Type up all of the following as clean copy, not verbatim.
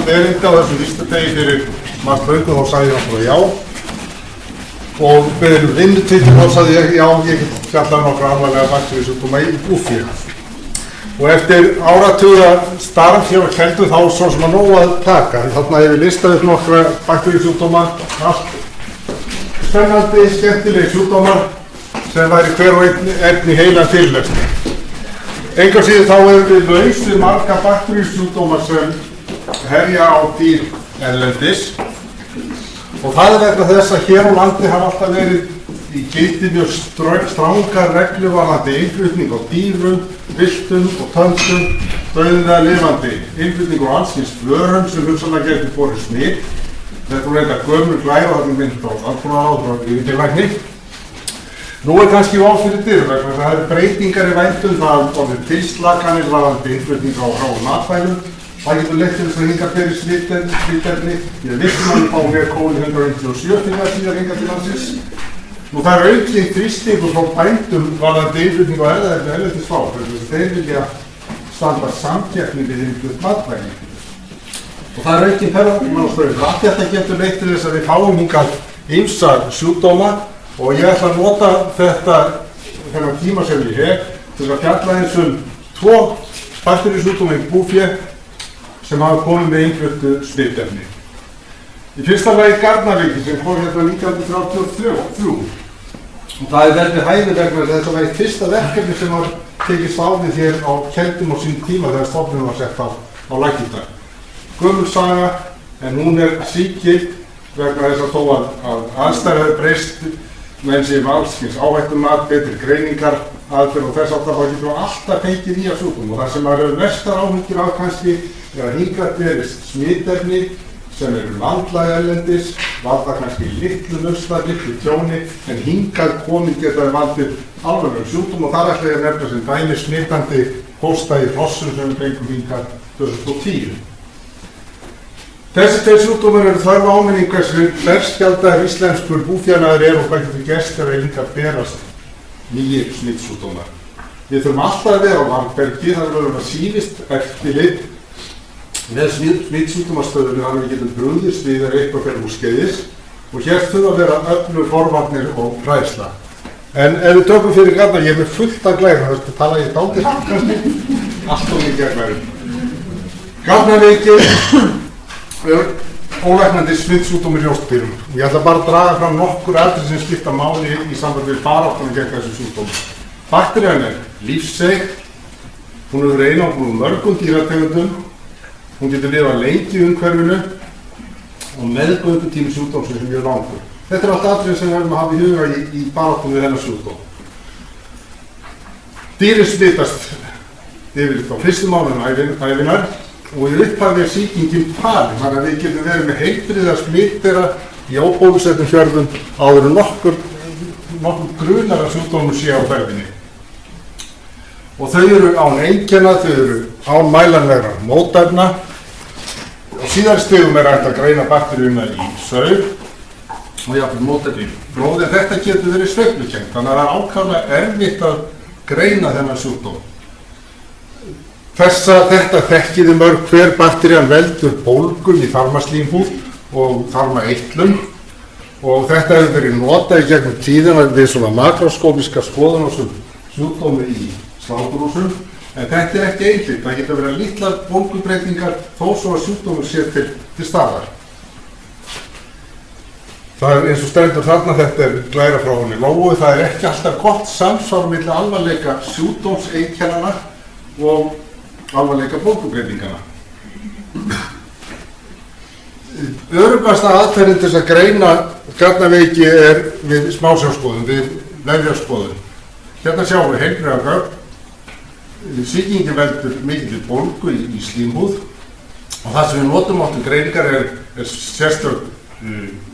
haft erindi á þessum fyrsta degi fyrir margt löngu, þá sagði ég náttúrulega já. Og beðið vinnutíð, þá sagði ég já, ég get fjallað nokkra alvarlega bakteríusjúkdóma í búfé. Og eftir áratuga starf hér á Keldu þá svo sem að nóg að taka. Þarna hef ég listað upp nokkra bakteríusjúkdóma, allt spennandi, skemmtileg sjúkdómar sem væri hver og einn í heilan fyrirlestur. Engu að síður þá erum við laus við marga bakteríusjúkdómar sem herja á dýr erlendis. Og það vegna þess að hér á landi hafa alltaf verið í gildi mjög strangar reglur varðandi innflutning á dýrum, villtum og töndum, dauðum eða lifandi, innflutning á alls kyns vörum sem hugsanlega getur borið smit. Þetta reyndar gömul glæra og þetta mynd á landbúnaðarráð frá yfirlækni. Nú kannski of fyrir dyrum vegna þess að það eru breytingar í vændum, það orðið tilslakanir varðandi innflutning á hráum matvælum. Það getur leitt til þess að hingað beri smitefni. Ég vissum að við fáum hér Covid-197 fyrir að síðan hingað til landsins. Nú það er aukinn þrýstingur frá bændum varðandi innflutning á erlendis erlendis frá, þeir vilja standa samkeppni við innflutt matvæli. Og það er aukinn ferðamannastraumur. Allt þetta getur leitt til þess að við fáum hingað ýmsar sjúkdóma og ég ætla að nota þennan tíma sem ég hef til að fjalla eins tvo bakteríusjúkdóma í búfé sem hafa komið með innfluttu smitefni. Í fyrsta lagi Garnaveiki sem kom hérna 1933 og það er vel við hæfi vegna þess að þetta var eitt fyrsta verkefni sem var tekist á við hér á Keldum á sín tíma þegar stofnun var sett á laggirnar. Gömul saga en hún er sígild vegna þess að þó að aðstæður hefur breyst menn sem alls kyns áhættumat, betri greiningar, aðferð og þess aftar þá getur alltaf fengið nýja sjúkdóma og það sem maður hefur mestar áhyggjur af kannski er að hingað berist smitefni sem eru landlæg erlendis, valda kannski litlu usla, litlu tjóni, en hingað komið geta valdið alvarlegum sjúkdóm og þar ætla ég að nefna sem dæmi smitandi hósta í hrossum sem við fengum hingað 2010. Þessi tveir sjúkdómar eru þörf áminning hversu berskjaldaður íslenskur búfénaður og hvað getur gerst ef hingað berast nýjir smittsjúkdómar. Við þurfum alltaf að vera á varðbergi, það verður að síðist eftirlit með smittsjúkdómastöðunum þannig að við getum brugðist við eitthvað fyrir úrskeiðis og hér þurfa að vera öflug forvarnir og fræðsla. En ef við tökum fyrir Garna, ég er með fullt af glærum, þess að tala ég dálítið kannski, allt og mikið af glærum. Garnaveiki er ólæknandi smittsjúkdómur í rjóstdýrum. Ég ætla bara að draga fram nokkur atriði sem skipta máli í sambandi við baráttunum gegn þessu sjúkdómi. Bakterían er lífseig, hún hefur einangruð úr mörgum dýrategundum. Hún getur lifað lengi í umhverfinu og meðgöngutími sjúkdómsins er mjög langur. Þetta er allt atriði sem við verðum að hafa í huga í baráttunum við þennan sjúkdóm. Dýrin smitast yfirleitt á fyrstu mánuðum ævinnar og í upphafi er sýkingin falin, þannig að við getum verið með heilbrigða smittera í óbólusettum fjörðum áður en nokkur grunar að sjúkdómur sé á ferðinni. Og þau eru án einkenna, þau eru án mælanlegra mótefna. Á síðari stigum er hægt að greina bakteríuna í saur og jafnvel mótefni í blóði, en þetta getur verið sveiflukennt, þannig að það er ákaflega erfitt að greina þennan sjúkdóm. Þetta þekkiði mörg hver bakterían veldur bólgum í þarmaslímhúð og þarmaeitlum og þetta hefur verið notað í gegnum tíðina við svona makroskópiska skoðun á sjúkdómi í sláturhúsum, en þetta er ekki einhlítt, það geta verið litlar bólgubreytingar þó svo að sjúkdómur sé til staðar. Það er eins og stendur þarna, þetta er glæra frá henni Lóu, það er ekki alltaf gott samsvar milli alvarleika sjúkdómseinkennanna og alvarleika bólgubreytingana. Öruggasta aðferðin til að greina Garnaveiki er við smásjárskoðun, við vefjarskoðun. Hérna sjáum við heilbrigða gögn. Sýkingin veldur mikilli bólgu í slímhúð og það sem við notum á til greiningar er sérstök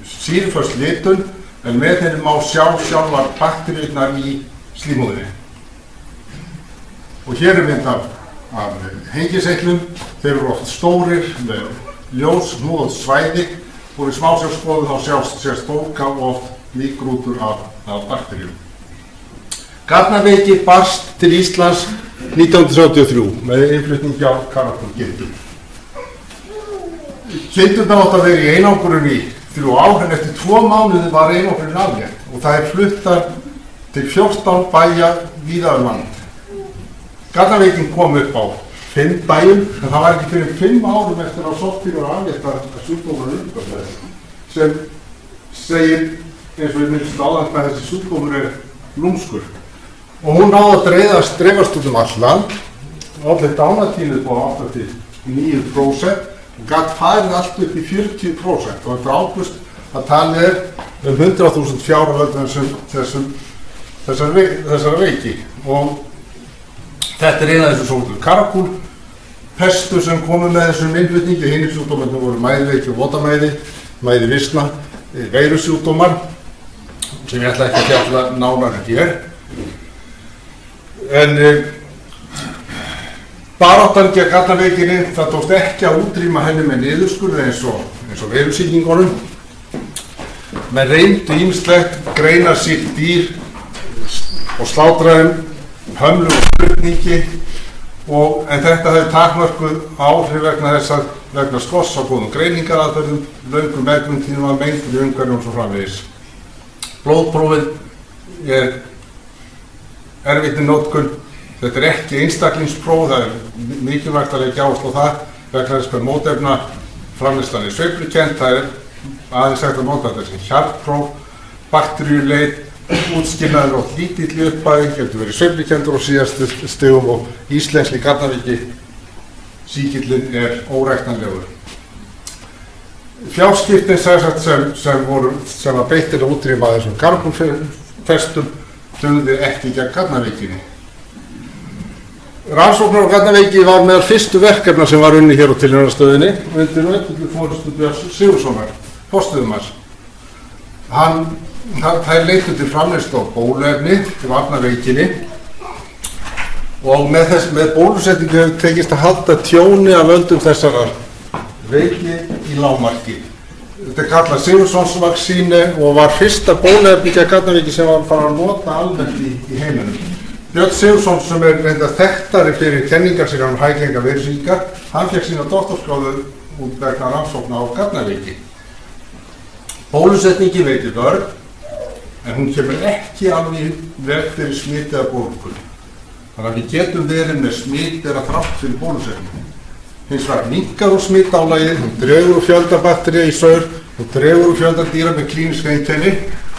sýruföst litun en með henni má sjá sjálfar bakteríurnar í slímhúðinni. Og hér er mynd af hengiseitlum, þeir eru oft stórir með ljós hnúð svæði og í smásjárskoðun þá sést bólga og oft míkrútur af bakteríum. Garnaveiki barst til Íslands 1973 með innflutningi á karlakórgildum. Kindurnar áttu að vera í einangrun í 3 ár, en eftir 2 mánuði var einangrun aflétt og það fluttar til 14 bæja víða um land. Garnaveikin kom upp á 5 bæjum, en það var ekki fyrir 5 árum eftir að sorphirur og afléttar að sjúkdómur uppgötvaðist, sem segir, eins og við minnst áðan, að þessi sjúkdómur lúmskur. Og hún náði að dreifast út all land, olli dánartíðni på 89% og gat farið allt upp í 40% og eftir ágúst að talið um 100.000 fjárvöldum þessara veiki. Og þetta eina af þessu svokölluðu karakúl pestu sem komu með þessum innflutningi. Hinir sjúkdómarnir voru mæðveiki og votamæði, mæði visna, veirusjúkdómar sem ég ætla ekki að fjalla nánar hér. En baráttan gegn garnaveikinni, það tókst ekki að útrýma henni með niðurskurði eins og veirusýkingunum. Menn reyndu ýmislegt, greina sýkt dýr og slátraðum, hömlu og flutningi, en þetta hefði takmörkuð áhrif vegna skorts á góðum greiningaraðferðum, löngum meðgöngutíma, mengun í umhverfi og svo framvegis. Blóðprófið erfitt í notkun. Þetta ekki einstaklingspróf, það mikilvægt að leggja áherslu á það vegna þess hver mótefna framleiðslan sveiflukennd. Það aðeins hægt að nota þetta sem hjartpróf, bakteríuleit, útskilnaður og lítill uppæði, getur verið sveiflukenndur á síðastu stigum og íslenski garnaveiki sýkillinn óræktanlegur. Fjárskiptin sem var beitt til að útrýma þessum karbónfestum dugði ekki gegn garnaveikinni. Rannsóknar á garnaveiki var meðal fyrstu verkefna sem var unnið hér á tilraunastöðinni undir öllum forystu Björns Sigurðssonar, forstöðumanns. Þær leituðu til framleiðslu á bóluefni til varnarveikinni og með bólusetningu hefur tekist að halda tjóni af völdum þessarar veiki í lágmarki. Þetta kallað Sigurðssonsvaksíni og var fyrsta bóluefni gegn garnaveiki sem var farið að nota almennt í heiminum. Björn Sigurðsson, sem reyndar þekktari fyrir kenningar sínar hæggenga veirusýkingar, hann fékk sína doktorsgráðu út vegna rannsókna á garnaveiki. Bólusetningi veitir vörn, en hún kemur ekki alveg í veg fyrir smit eða bólgul. Þannig að við getum verið með smit eða þrátt fyrir bólusetningu. Hins vegar minnkar úr smitálagið, hún dregur úr fjölda baktería í saur, hún dregur úr fjölda dýra með klíníska einkenni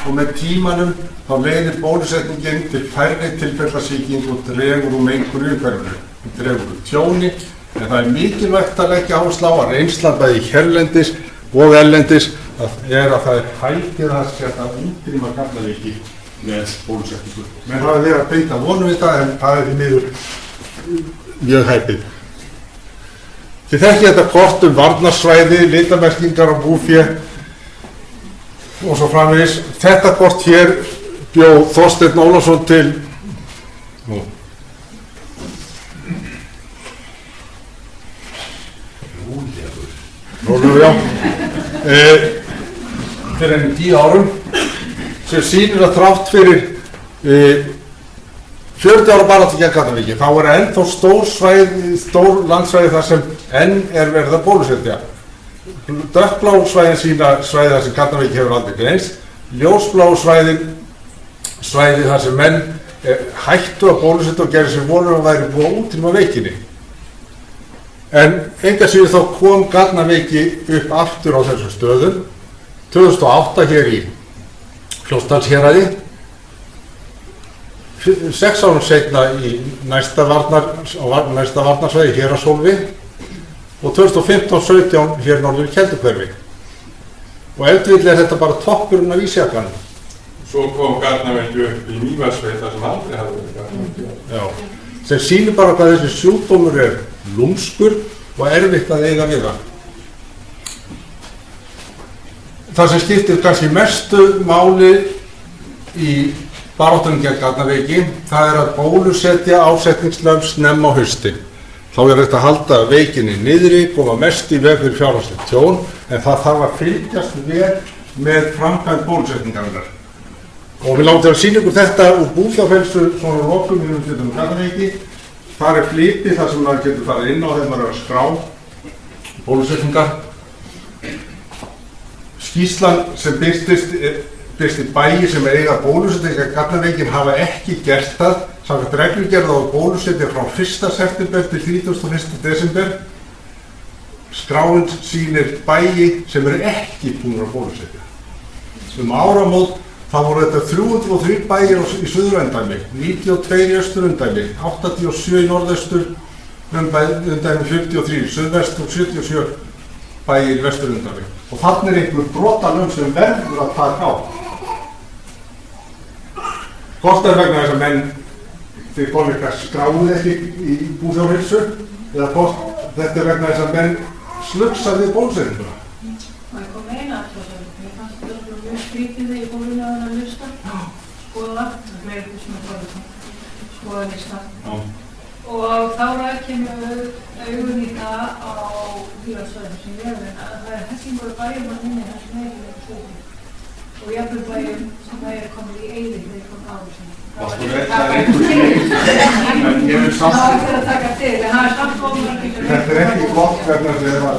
og með tímanum þá leiðir bólusetningin til færri tilfellasýking og dregur úr mengun í umhverfinu. Hún dregur úr tjóni, en það mikilvægt að leggja áherslu á að reynslan bæði hérlendis og erlendis að það hættir að útrýma garnaveiki með bólusetningu. Menn hafa verið að beita vonum við það, en það því miður mjög hæpið. Þið þekkið þetta kort varnarsvæði, litamerkingar á búfé og svo framvegis. Þetta kort hér bjó Þorsteinn Ólafsson til fyrir enn 10 árum sem sýnir að þrátt fyrir 40 ára baráttu gegn garnaveiki þá ennþá stór landsvæði þar sem enn verið að bólusetja. Dökkblá svæðin sýna svæði þar sem garnaveiki hefur aldrei greinst, ljósblá svæði þar sem menn hættu að bólusetja og gerðu sér vonir að væri búið að útrýma veikinni. En enga síður þá kom garnaveiki upp aftur á þessum stöðum 2008 hér í Fljótsdalshéraði, 6 árum seinna í næsta varnarsvæði Héraðshólfi og 2015-17 hér norður í Kelduhverfi. Og eldvill þetta bara toppurinn af ísjakanum. Svo kom garnaveiki upp í Mývatnssveit þar sem aldrei hafði verið garnaveiki. Já, sem sýnir bara hvað þessi sjúkdómur lúmskur og erfitt að eiga við það. Það sem skiptir kannski mestu máli í baráttunni gegn garnaveiki, það að bólusetja ásetningslömb snemma á haustin. Þá hægt að halda veikinni niðri, koma mest í veg fyrir fjárhagslegt tjón, en það þarf að fylgjast vel með framkvæmd bólusetningarinnar. Og við látum að sýna ykkur þetta úr búfjárheilsu svona lokum í garnaveiki. Þar flipi þar sem maður getur farið inn á þegar maður að skrá bólusetningar Skýrslan sem birti bæi sem eiga bólusetningar gatnaveikin hafa ekki gert það samkvæmt reglugerð á bólusetja frá 1. september til 31. desember. Skráin sýnir bæi sem eru ekki búin að bólusetja. Áramót þá voru þetta 303 bæir í Suðurumdæmi, 92 í Austurumdæmi, 87 í Norðausturumdæmi, 43 í Suðvest og 77 bæir í Vesturumdæmi. Og þarna einhver brotalögn sem verður að taka á. Hvort vegna þess að menn þeir bolleikar skráðu ekki í búfjárheilsu eða hvort þetta vegna þess að menn slugsa við bólusetninguna. Það kom eina aðtöðsum. Mér fannst þetta mjög skrítið þegar ég fór inn á þennan lista. Skoða fleiri sem er bólusum. Skoða lista. Og þá rækjum augun í það á bílasvæðum sem ég hefði að það er hellingur bæjum að minni þessum heilum sveitum. Og jafnvel bæjum sem það er komið í eyði þegar ég kom áður sinni. Það er að taka til, en það er samt góðum að Þetta er ekki gott vegna þegar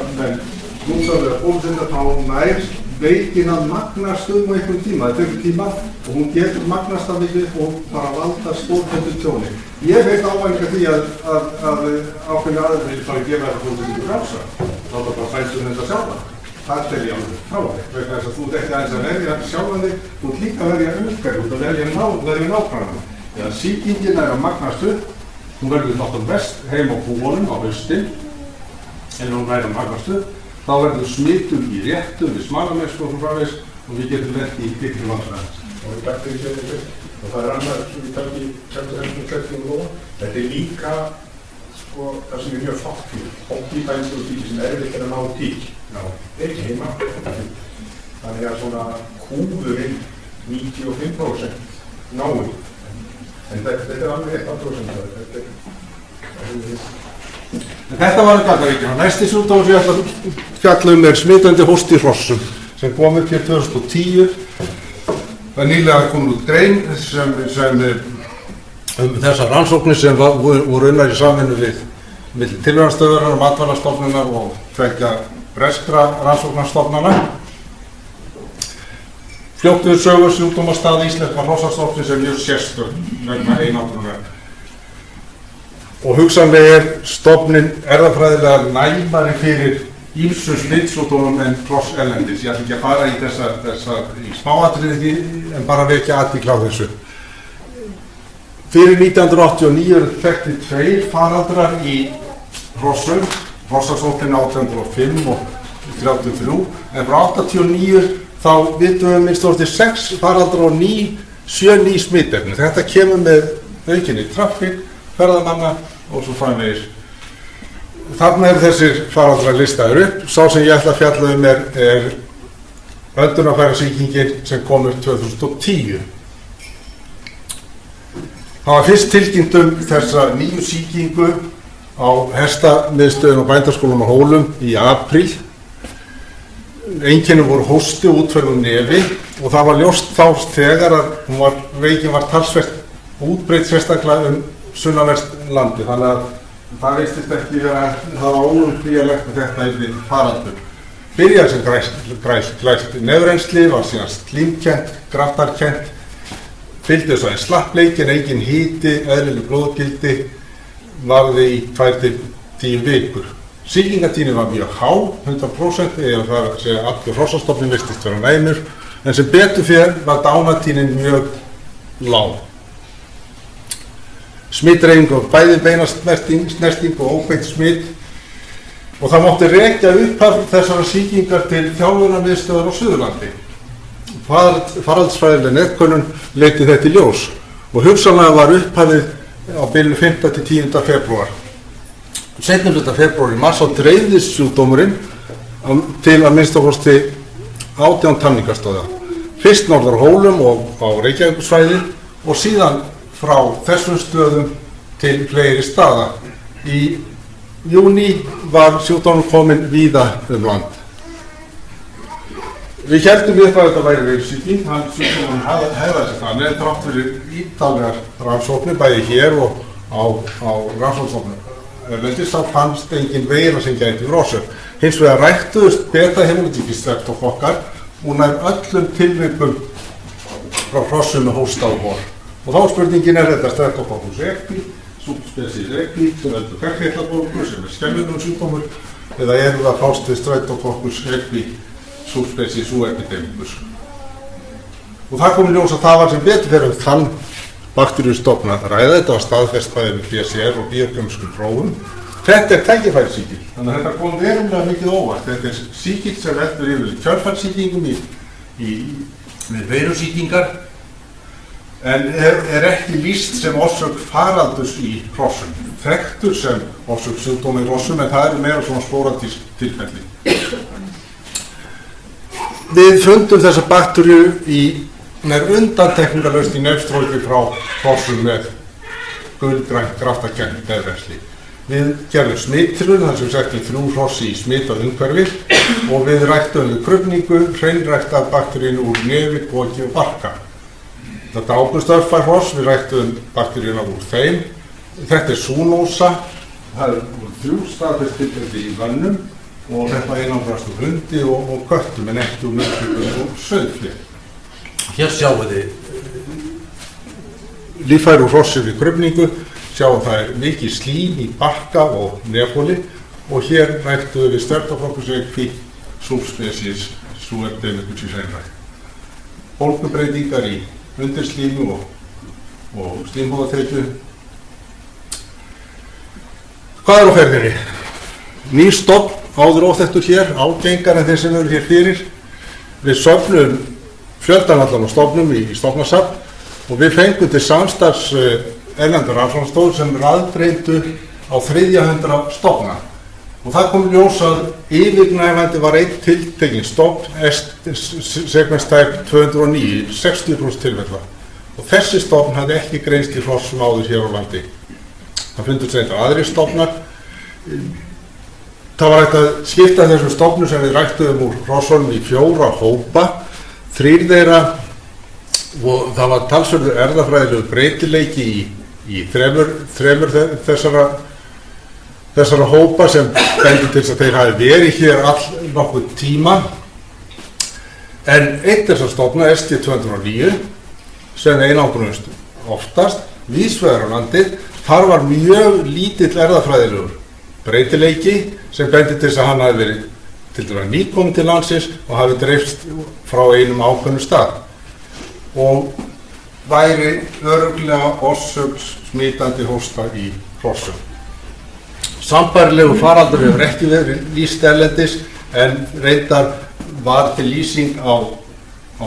núsaður bólusetningar þá nær veikin að magnast á einhvern tíma. Þetta er tíma og hún getur magnast af því og bara valda stórfelldu tjóni. Ég veit ávæninga því að ákveðni aðeins fara að gefa þetta bólusetningu frjálsa. Þá er það bara sænsum þetta sjálfa. Það tel ég alveg frá þig. Vegna þess að þú ert ekki aðeins að verja sjálfan þig, þú ert líka að verja umhverfið, þú ert að verja nákvæmlega. Þegar sýkingin er að magnast upp, hún verður náttúrulega best heim á búunum á haustin, en hún er að magnast upp, þá verður smittur í réttu við smalamennsku og svo framvegis og við getum lent í ykkur vandræðis. Og við bættum í sérlega og það er annar sem við takkum í kemur þetta er líka það sem er mjög fátt fyrir. Hótt í bænslu og tíki sem erfitt að ná tík. Ekki heima. Þannig að svona kúfurinn 95% náinn. En þetta er alveg 1%. Þetta var gatnavíkina. Næsti sjúkdómur sem ég ætla að fjalla er smitandi hósti í hrossum sem kom upp hér 2010. Það er nýlega komin út grein sem þessar rannsóknir sem voru unnar í samvinnu við milli Tilraunastöðvarinnar, Matvælastofnunar og tveggja breskra rannsóknarstofnana. Fljótt við sögur sjúkdómastaða íslenska hrossastofnsins er mjög sérstök vegna einangrunar. Og hugsanlega er stofnin erfðafræðilega næmari fyrir ýmsum smitsjúkdómum en hross erlendis. Ég ætla ekki að fara í þessa í smáatriði en bara vekja athygli á þessu. Fyrir 1989 eru þekktir 2 faraldrar í hrossum, hrossasóttin 1805 og 33, en frá 89 þá vitum við minnst orðið 6 faraldrar og 7 ný smitefni. Þetta kemur með aukinni traffík, ferðamanna og svo framvegis. Þarna eru þessir faraldrar listaður upp. Sá sem ég ætla að fjalla er öndunarfærasýkingin sem kom upp 2010. Það var fyrst tilkynnt þessa nýju sýkingu á hestamiðstöðin og bændaskólanum á Hólum í apríl. Einkennin voru hósti og útferð nefi og það var ljóst þá þegar að veikin var talsvert útbreidd sérstaklega sunnanvert landi. Þannig að það veistist ekki það var óumflýjanlegt með þetta yrði faraldur. Byrjaði sem glæst nefrensli, var síðan slímkennt, graftarkennt, fylgdi þess aðeins slappleikin, engin hiti, eðlileg blóðgildi, varði í 2 til 10 vikur. Sýkingatíðnin var mjög há, 100%, eða það að segja allur hrossastofninn virtist vera næmur, en sem betur fyrir var dánatíðnin mjög lág. Smitdreifing og bæði beinasnerting og óbeint smitt og það mátti rekja upphaf þessara sýkingar til þjálfunarmiðstöðvar á Suðurlandi. Faraldsfræðileg netkönnun leiddi þetta í ljós og hugsanlega var upphafið á bilinu 5. til 10. febrúar. Seinni hluta febrúar í mars dreifðist sjúkdómurinn til að minnsta kosti 18 talningarstöða. Fyrst norðar á Hólum og á Reykjavíkursvæði og síðan frá þessum stöðum til fleiri staða. Í júní var sjúkdómurinn kominn víða land. Við héldum við að þetta væri veirusýking, hann sjúkdómurinn hegðaði sig þannig en þrátt fyrir ítarlegar rannsóknir bæði hér og á rannsóknarstofnun erlendis þá fannst engin veira sem gæti hrossum. Hins vegar ræktuðust beta-hemolítíkis streptókokkar úr nær öllum tilvikum frá hrossum með hósta og vor. Og þá spurningin þetta Streptococcus equi, subspecies equi, sem veldur berkleitlabólgu, sem skelfilegur sjúkdómur, eða erum við að fást við Streptococcus equi, subspecies epidemicus. Og það kom í ljós að það var sem betur fyrir þann bakteríustofn að ræða. Þetta var staðfest bæði með PCR og biokemískum prófum. Þetta tækifærissýking, þannig að þetta kom verulega mikið óvart. Þetta sýking sem veldur yfir kjölfarssýkingum með veirusýkingar, en ekki lýst sem orsök faraldurs í hrossum. Þekktur sem orsök sjúkdóma í hrossum, en það meira svona sporadísk tilfelli. Við fundum þessa bakteríu nær undantekningarlaust í nefstróki frá hrossum með gulgrænt graftakennt nefrennsli. Við gerðum smittilraun, þar sem við settum 3 hrossi í smitað umhverfi og við ræktum við krufningu, hreinræktað bakteríun úr nefi, boki og barka. Þetta águstörfær hross, við ræktum bakteríuna úr þeim. Þetta Zoonosa, það 3 staðfest tilfelli í vönnum og þetta einangrast úr hundi og köttum en ekki úr mjölkugum og sauðfé. Hér sjáum við líffæri úr hrossi við krufningu, sjáum það mikið slím í barka og nefholi og hér ræktum við Streptococcus equi, subspecies epidemicus í hreinrækt. Bólgubreytingar í undirslími og slímhúðaþekju. Hvað á ferðinni? Nýr stofn, áður óþekktur hér, ágengar en þeir sem eru hér fyrir. Við söfnum fjöldan allan á stofnum í stofnasafn og við fengum til samstarfs erlendur rannsóknarstofur sem raðgreindu á 300 stofna. Og það kom í ljós að yfirgnæfandi var einn tiltekinn stofn, sequence type 209, 60% tilfella. Og þessi stofn hafði ekki greinst í hrossum áður hér á landi. Það fundust reyndar aðrir stofnar. Það var hægt að skipta þessum stofnum sem við ræktuðum úr hrossunum í 4 hópa. 3 þeirra, og það var talsverður erfðafræðilegur breytileiki í 3 þessara hópa sem bendir til að þeir hafi verið hér all nokkuð tíma. En einn þessar stofna, ST209, sem einangrunust oftast, víðsvegar á landið, þar var mjög lítill erfðafræðilegur breytileiki sem bendir til að hann hafi verið til dæmis nýkominn til landsins og hafi dreifst frá einum ákveðnum stað og væri örugglega orsök smitandi hósta í hrossum. Sambærilegu faraldur hefur ekki verið lýst erlendis en reyndar var til lýsing á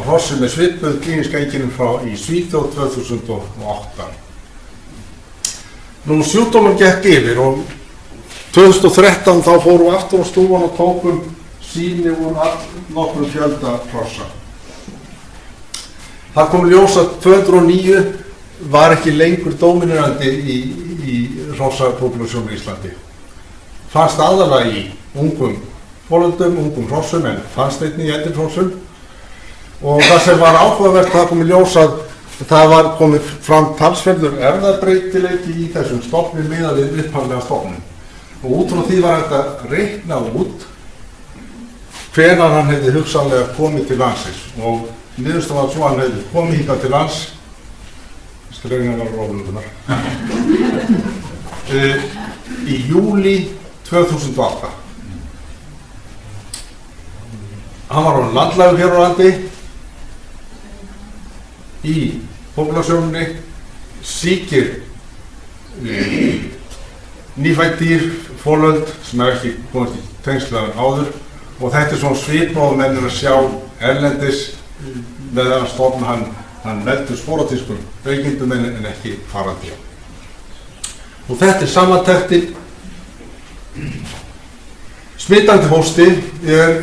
hrossum með svipuð klíníska einkennum frá í Svíþjóð 2008. Nú sjúkdómur gekk yfir og 2013 þá fórum við aftur á stúfan og tókum sýni úr nokkrum fjölda hrossa. Það kom í ljós að 209 var ekki lengur dóminerandi í hrossapopúlasjónu í Íslandi. Fannst aðalega í ungum folöldum, ungum hrossum en fannst einnig í eldri hrossum. Og það sem var áhugavert, það kom í ljós að það var komið fram talsverður erfðabreytileiki í þessum stofnum miðað við upphaflega stofnum. Og út frá því var hægt að reikna út hvenær hann hefði hugsanlega komið til landsins og niðurstaðan var svo að hann hefði komið hingað til lands í júlí 2008. Hann var á landlægur hér á landi í popúlasjónunni, sýkir nýfætt dýr, folöld sem ekki komist í tengslaðan áður og þetta svona svipað og menn að sjá erlendis með að stofna hann veldur sporadískum veikindum en ekki farandi. Og þetta samantektin. Smitandi hósti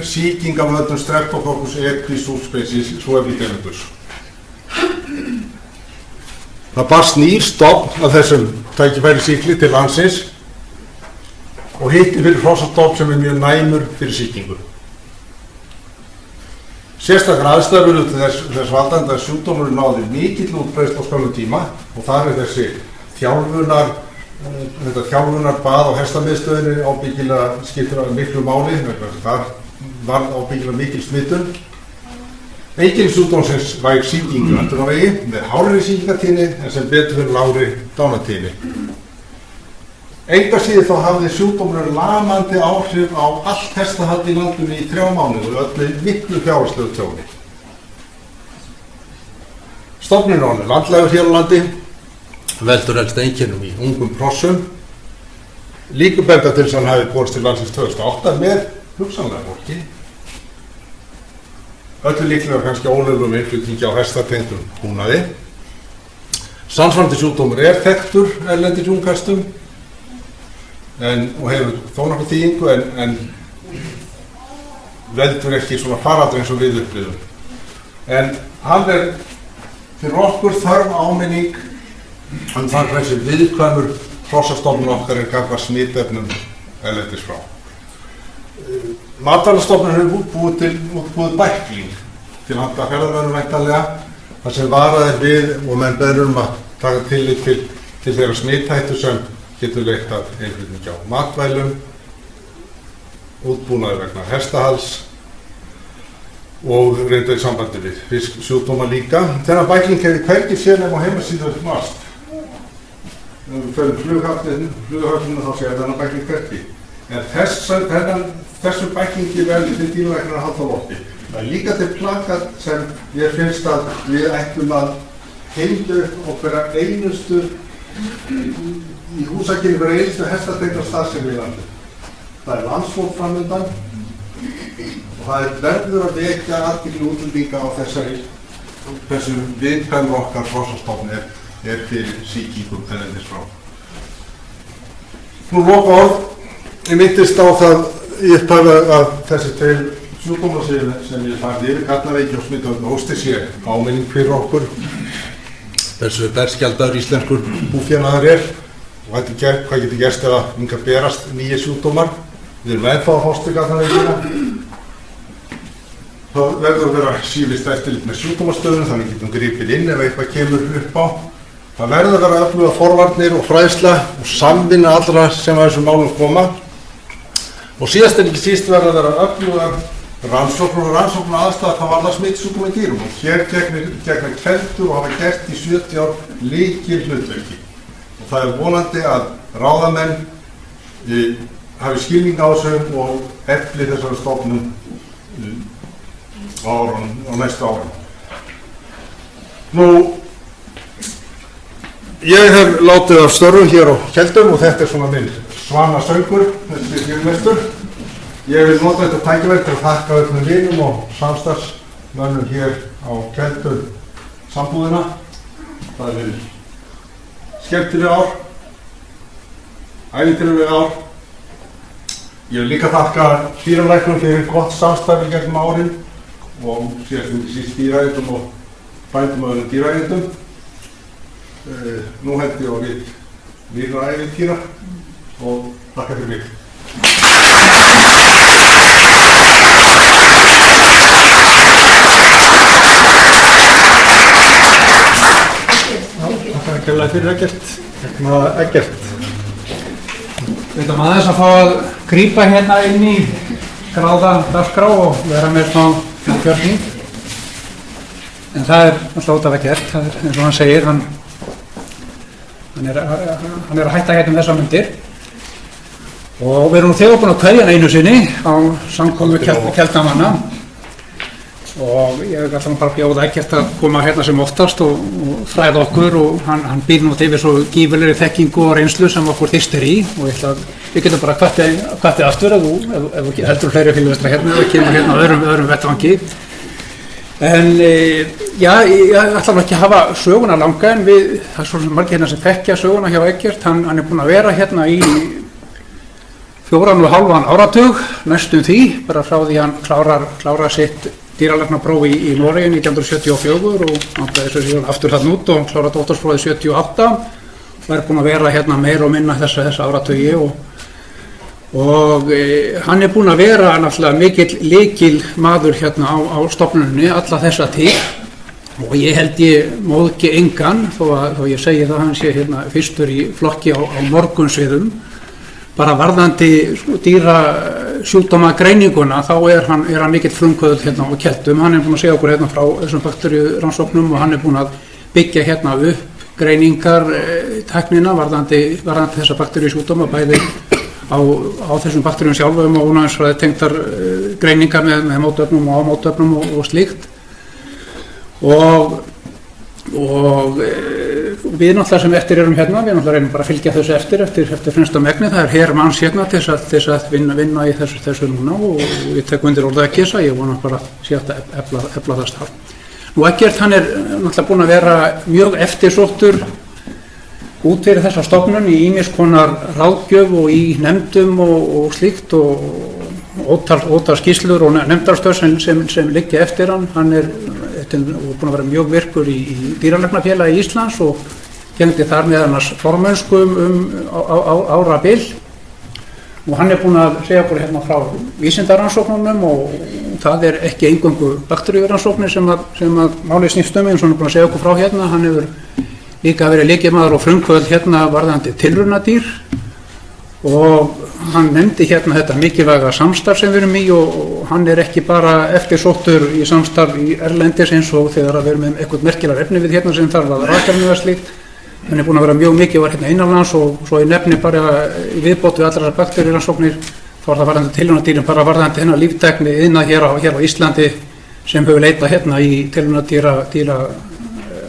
sýking af völdum Streptococcus equi, subspecies epidemicus. Það barst nýr stofn af þessum tækifærisýkli til landsins og hitti fyrir hrossastofn sem mjög næmur fyrir sýkingu. Sérstaklega aðstæður eru til þess valdandi að sjúkdómurinn náði mikill útbreiðslu á skömmum tíma og þar þessi þjálfunarbað á hestamiðstöðinni ábyggilega skiptir miklu máli, þar var ábyggilega mikil smitun Einkennissjúkdómsins væg sýking í öndunarvegi með hárri sýkingatíðni en sem betur fyrir lágri dánartíðni. Engu að síður þá hafði sjúkdómurinn lamandi áhrif á allt hestahald í landinu í 3 mánuði og öllu miklu fjárhagslegu tjóni. Stofninn er orðinn landlægur hér á landi, veldur helst einkennum í ungum hrossum. Líkur benda til þess að hann hafi borist til landsins 2008 með hugsanlega fólki. Öllu líklega kannski ólöglegum innflutningi á hestatengdum búnaði. Samsvarandi sjúkdómur er þekktur erlendis unghestum og hefur þó nokkuð þýðingu en veldur ekki svona faraldur eins og við upplifum. En hann er fyrir okkur þörf áminning það hversu viðkvæmur hrossastofnun okkar er gagnvart smitefnum erlendis frá. Matvælastofnun hefur útbúið bækling til handa ferðamönnum væntanlega þar sem varað er við og menn beður að taka tillit til þeirra smithættu sem getur leitt af innflutningi á matvælum, útbúnaði vegna hestahals og reyndar í sambandi við fisksjúkdóma líka. Þennan bækling hefði hvergi séð nema á heimasíðu MAST. Ef við förum flughöfninu þá séð þennan bækling hvergi. En þessu bæklingi velji til dýralæknar að halda á lofti. Það er líka til plakat sem ég finnst að við ættum að hengja upp og vera einustu í húsakynni vera einustu hestategna starfsemi í landi. Það er landsmót framundan og það er verður að vekja athygli útlendinga á þessu viðkvæmur okkar hrossastofn er fyrir sýkingum erlendis frá. Nú loka orð. Ég minntist á það í upphafi að þessi 2 sjúkdómar sem ég farið yfir, karlaveiki og smitandi hósti sé áminning fyrir okkur. Þessu berskjaldaður íslenskur búfénaður er og hvað getur gerst ef að hingað berast nýja sjúkdómar. Við erum ennþá að fást við karlaveikina. Það verður að vera sífist eftirlit með sjúkdómastöðunum þannig getum gripið inn ef eitthvað kemur upp á. Það verður að vera öfluga forvarnir og fræðsla og samvinna allra sem að þessum málum koma. Og síðast en ekki síst verður að vera öflugar rannsóknir aðstæða hvað varðar smitsjúkdóma í dýrum og hér gegna keldur og hafa gert í 70 ár lykilhlutverki. Og það er vonandi að ráðamenn hafi skilning á þessu og efli þessari stofnun á næstu árum. Nú, ég hef látið af störfum hér á Keldum og þetta er svona minn svanasöngur, þessi fyrirlestur. Ég vil nota þetta tækifæri til að þakka öllum vinum og samstarfsmönnum hér á Keldum sambúðina. Það er skemmtileg ár, ævintýraleg ár. Ég vil líka þakka dýralæknum fyrir gott samstarf í gegnum árin og síðast dýraeigendum og bændum og öðrum dýraeigendum. Nú held ég á nýra ævintýra og þakka fyrir mig. Þakka kærlega fyrir Eggert. Við ætlum aðeins að fá að grípa hérna inn í gráða dagskrá og vera með smá fjörning. En það er alltaf út af Eggert, það er eins og hann segir, hann er að hætta hérna þessar myndir. Og við erum nú þegar búin að kveðja hann einu sinni á samkomu Keldamanna og ég vil alltaf bara bjóða Eggert að koma hérna sem oftast og fræða okkur og hann býr nú yfir svo gífurlegri þekkingu og reynslu sem okkur þyrstir í og við getum bara hvattið aftur ef þú heldur fleiri fyrirlestra hérna og kemur hérna á öðrum vettvangi. En já, ég ætla ekki að hafa söguna langa en það er svo margir hérna sem þekkja söguna hjá Eggert, hann er búinn að vera hérna í 4,5 áratug, næstum því, bara frá því hann klárar sitt dýralæknapróf í Noregi 1974 og hann bleiði svo síðan aftur þarna út og klárar dóttorsprófið 78 og er búinn að vera hérna meira og minna þessa áratugi og hann er búinn að vera náttúrulega mikill lykil maður hérna á stofnuninni alla þessa tíð og ég held ég móðgi engan þó ég segi það hann sé hérna fyrstur í flokki á morgunsviðum bara varðandi sjúkdómagreininguna þá er hann mikill frumkvöðull hérna á Keldum. Hann er búinn að segja okkur hérna frá þessum bakteríurannsóknum og hann er búinn að byggja hérna upp greiningar tæknina varðandi þessa bakteríusjúkdóma bæði á þessum bakteríum sjálfum og ónæmisfræði tengdar greiningar með mótefnum og ámótefnum og slíkt og við náttúrulega sem eftir erum hérna, við náttúrulega reynum bara að fylgja þessu eftir fremsta megni, það her manns hérna til þess að vinna í þessu núna og ég tek undir orðið ekki þess að ég vona bara að sé að efla það starf. Nú Eggert hann er náttúrulega búinn að vera mjög eftirsóttur út fyrir þessa stofnun í ýmiss konar ráðgjöf og í nefndum og slíkt og ótal skýrslur og nefndarstörf sem liggja eftir hann er búinn að vera mjög virkur í dýralæknafélagi Íslands og gegndi þar með annars formönnsku árabil og hann er búinn að segja okkur hérna frá vísindarannsóknunum og það er ekki eingöngu bakteríurannsóknir sem að málið snýst eins og hann er búinn að segja okkur frá hérna. Hann hefur líka verið lykilmaður og frumkvöðull hérna varðandi tilraunadýr og hann nefndi hérna þetta mikilvæga samstarf sem við erum í og hann er ekki bara eftirsóttur í samstarf í erlendis eins og þegar að við erum með eitthvað merkilegar efni við hérna sem þarf að ráðstefnu eða slíkt. Hann er búinn að vera mjög mikilvægur hérna innanlands og svo ég nefni bara í viðbót við allrar bakteríurannsóknir þá er það varðandi tilraunadýrin bara varðandi hennar líftækni iðnað hér á Íslandi sem hefur leitað hérna í tilraunadýra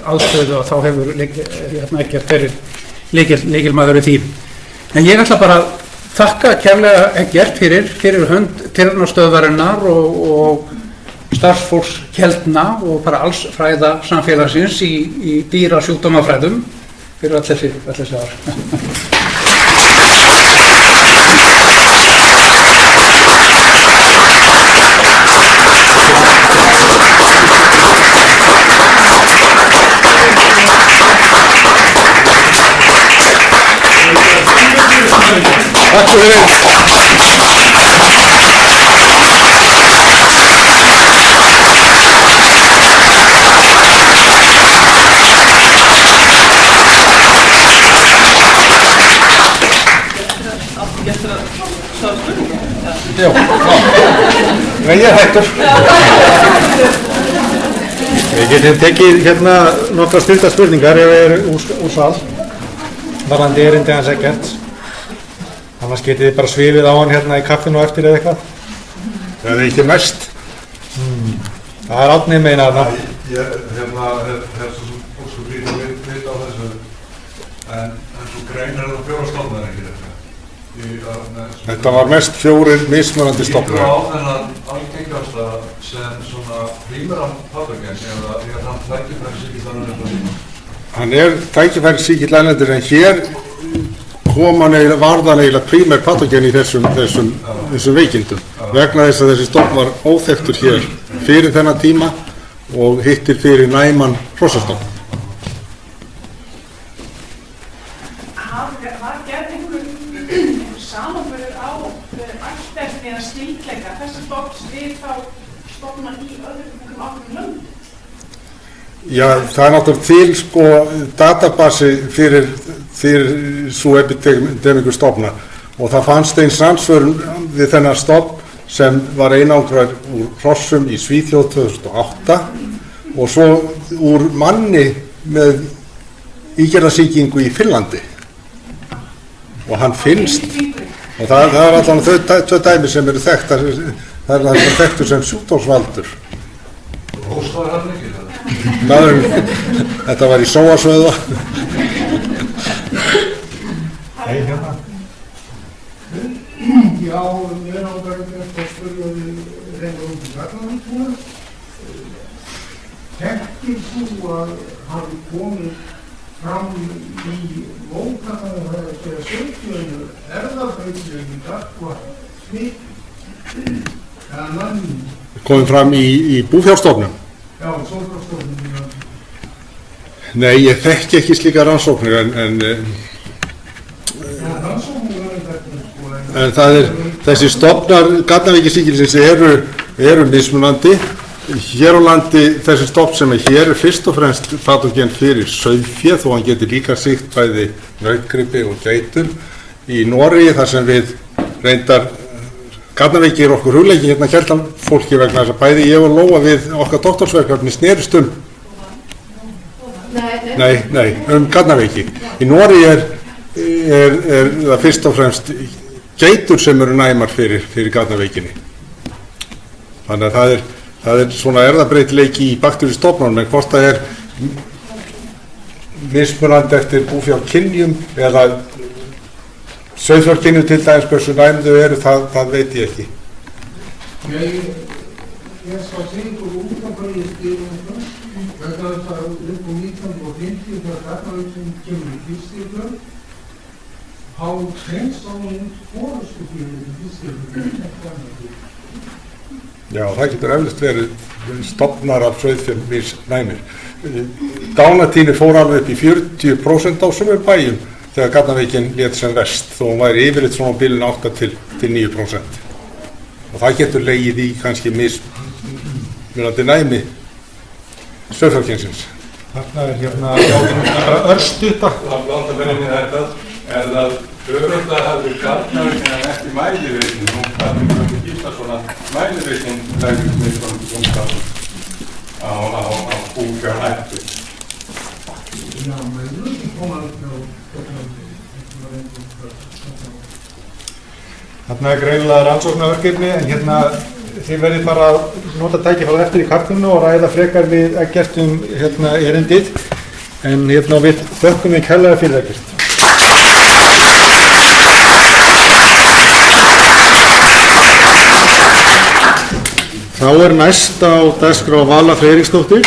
aðstöðu og þá hefur hérna Eggert verið lykilmaður við því. En ég ætla bara að þakka kærlega Eggert fyrir hönd tilraunastöðvarinnar og starfsfólks Keldna og bara alls fræða samfélagsins í dýra sjúkdómafræðum fyrir öll þessi ár. Takk fyrir. Já, ég er hættur. Við getum tekið hérna nokkra stuttar spurningar ef við erum úr sal varðandi erindi hans Eggert. Annars getið þið bara svifið á hann hérna í kaffinu og eftir eða eitthvað. Það er ekki mest. Það er Árni meina þarna. Ég er svo óskum lítið að vita á þessu en svo greinar það 4 stofnar ekki þetta. Þetta var mest 4 mismunandi stofnar. Lítur á þennan algengasta sem svona prímeran pathogen eða er hann tækifærisíkill erlendur? Hann er tækifærisíkill erlendur en hér varð hann eiginlega prímer pathogen í þessum veikindum vegna þess að þessi stofn var óþekktur hér fyrir þennan tíma og hittir fyrir næman hrossastofn. Var gerð einhver samanburður á ættefni eða skyldleika þessa stofns við þá stofna í öðrum ákveðnum löndum? Já, það er náttúrulega til databasi fyrir svo epidemiku stofna og það fannst einn samsvörun við þennan stofn sem var einangrar úr hrossum í Svíþjóð 2008 og svo úr manni með ígerðarsýkingu í Finnlandi og hann finnst og það er allan þau dæmi sem eru þekktar, það er þekktur sem sjúkdómsvaldur. Hóstaði hann ekki það? Þetta var í sóasvöða. Hei, hérna. Já, ég er ábærið að spyrja reyna út í Garðavíkuna. Þekkir þú að hafi komið fram í mótakaðan það að segja sögjönu erðarbreytingar og smitt eða manni? Komið fram í búfjárstofnum? Já, sólbrastofnum. Nei, ég þekki ekki slíka rannsóknir en það er þessi stofnar gatnaveikisýkilsins eru mismunandi. Hér á landi þessi stofn sem er hér er fyrst og fremst pathogen fyrir sauðfé þó hann getur líka sýkt bæði nautgripi og geitur. Í Noregi þar sem við reyndar Garnaveiki er okkur hugleiki hérna kjærtan fólki vegna þess að bæði ég og Lóa við okkar doktorsverkefni snerist Nei, Garnaveiki. Í Noregi er það fyrst og fremst geitur sem eru næmar fyrir Garnaveikinni. Þannig að það er svona erfðabreytileiki í bakteríustofnunum, en hvort það er mismunandi eftir búfjárkynjum eða sauðfjárkynjum til dæmis hversu næm þau eru, það veit ég ekki. Ég skal segja ykkur út af hvað ég skrifa þetta, vegna þess að upp á 1950 þegar Garnaveikin kemur í fiskifjörð, þá hreinst á hún forystufjörður í fiskifjörður. Já, það getur eflaust verið stofnar af sauðfjár misnæmir. Dánatínir fór alveg upp í 40% á sumum bæjum þegar Garnaveikin lét sem verst, þó hún væri yfirleitt svona á bilinu 8 til 9%. Og það getur legið í kannski mismunandi næmi sauðfjárkynsins. Þarna er hérna örstutta. Landamenninni þetta er það örugglega hafði Garnaveikin en ekki mæliveikin. Nú kannum við ekki gísla svona mæliveikin lægist með svona á búfjárhættu. Já, menn ekki koma upp á Þarna er greinilega rannsóknarverkefni, en hérna þið verðið bara að nota tækifæri eftir í kartinu og ræða frekar við Eggert hérna erindið, en hérna við þökkum við kærlega fyrir Eggert. Þá er næst á dagskrá Vala Freyriksdóttir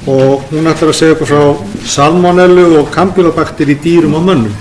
og hún ætlar að segja okkur frá salmonellu og kampylobakter í dýrum og mönnum.